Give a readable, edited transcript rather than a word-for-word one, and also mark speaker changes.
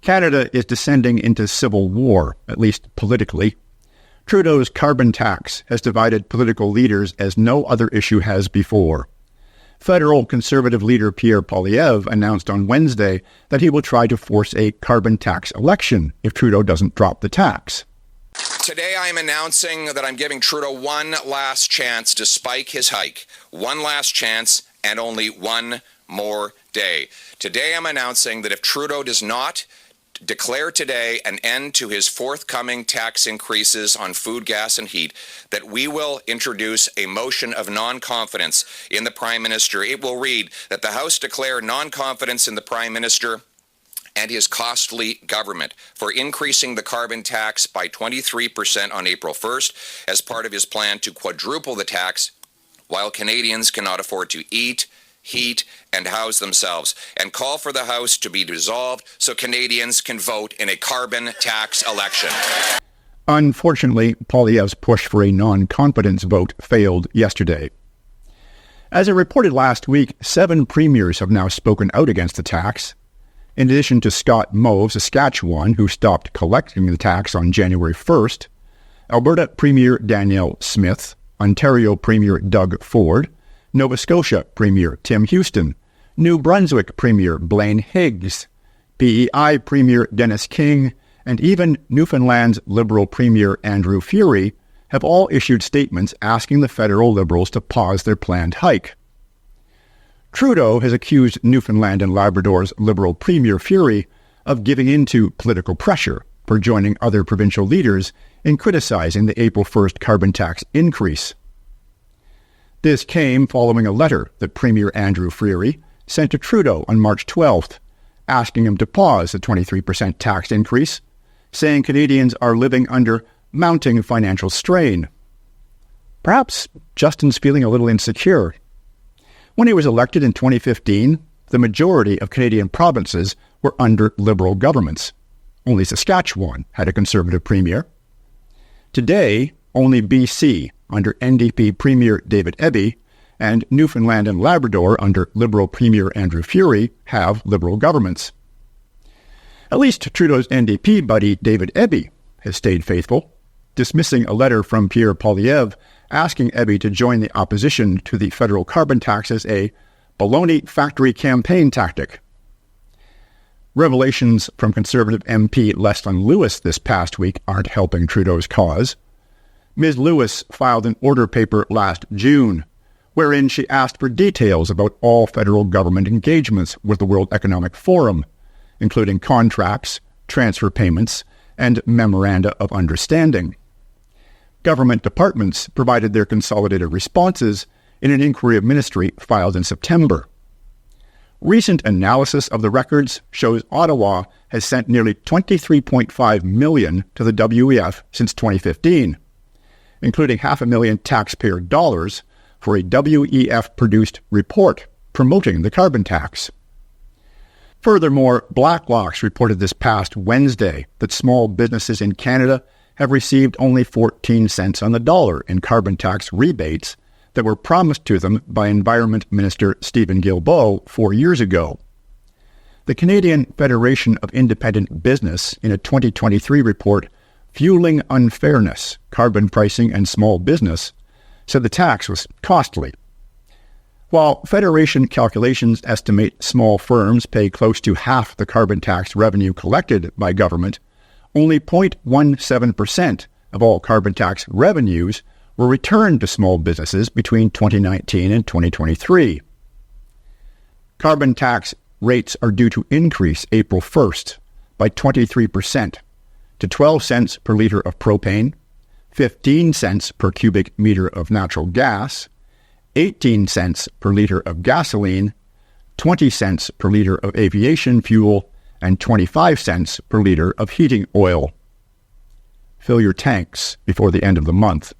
Speaker 1: Canada is descending into civil war, at least politically. Trudeau's carbon tax has divided political leaders as no other issue has before. Federal Conservative leader Pierre Poilievre announced on Wednesday that he will try to force a carbon tax election if Trudeau doesn't drop the tax.
Speaker 2: Today I'm announcing that I'm giving Trudeau one last chance to spike his hike. One last chance and only one more day. Today I'm announcing that if Trudeau does not declare today an end to his forthcoming tax increases on food, gas, and heat, that we will introduce a motion of non-confidence in the Prime Minister. It will read that the House declare non-confidence in the Prime Minister and his costly government for increasing the carbon tax by 23% on April 1st as part of his plan to quadruple the tax while Canadians cannot afford to eat, heat, and house themselves, and call for the House to be dissolved so Canadians can vote in a carbon tax election.
Speaker 1: Unfortunately, Poilievre's push for a non-confidence vote failed yesterday. As it reported last week, 7 premiers have now spoken out against the tax. In addition to Scott Moe of Saskatchewan, who stopped collecting the tax on January 1st, Alberta Premier Danielle Smith, Ontario Premier Doug Ford, Nova Scotia Premier Tim Houston, New Brunswick Premier Blaine Higgs, PEI Premier Dennis King, and even Newfoundland's Liberal Premier Andrew Furey have all issued statements asking the federal Liberals to pause their planned hike. Trudeau has accused Newfoundland and Labrador's Liberal Premier Furey of giving in to political pressure for joining other provincial leaders in criticizing the April 1st carbon tax increase. This came following a letter that Premier Andrew Furey sent to Trudeau on March 12th, asking him to pause the 23% tax increase, saying Canadians are living under mounting financial strain. Perhaps Justin's feeling a little insecure. When he was elected in 2015, the majority of Canadian provinces were under Liberal governments. Only Saskatchewan had a Conservative premier. Today, only BC, under NDP Premier David Eby, and Newfoundland and Labrador, under Liberal Premier Andrew Furey, have Liberal governments. At least Trudeau's NDP buddy David Eby has stayed faithful, dismissing a letter from Pierre Poilievre asking Eby to join the opposition to the federal carbon tax as a baloney factory campaign tactic. Revelations from Conservative MP Leslyn Lewis this past week aren't helping Trudeau's cause. Ms. Lewis filed an order paper last June, wherein she asked for details about all federal government engagements with the World Economic Forum, including contracts, transfer payments, and memoranda of understanding. Government departments provided their consolidated responses in an inquiry of ministry filed in September. Recent analysis of the records shows Ottawa has sent nearly $23.5 million to the WEF since 2015, including $500,000 taxpayer dollars for a WEF-produced report promoting the carbon tax. Furthermore, Blacklock's reported this past Wednesday that small businesses in Canada have received only 14 cents on the dollar in carbon tax rebates that were promised to them by Environment Minister Stephen Guilbeault 4 years ago. The Canadian Federation of Independent Business, in a 2023 report, Fueling Unfairness, Carbon Pricing and Small Business, said the tax was costly. While Federation calculations estimate small firms pay close to half the carbon tax revenue collected by government, only 0.17% of all carbon tax revenues were returned to small businesses between 2019 and 2023. Carbon tax rates are due to increase April 1st by 23% to 12 cents per liter of propane, 15 cents per cubic meter of natural gas, 18 cents per liter of gasoline, 20 cents per liter of aviation fuel, and 25 cents per liter of heating oil. Fill your tanks before the end of the month.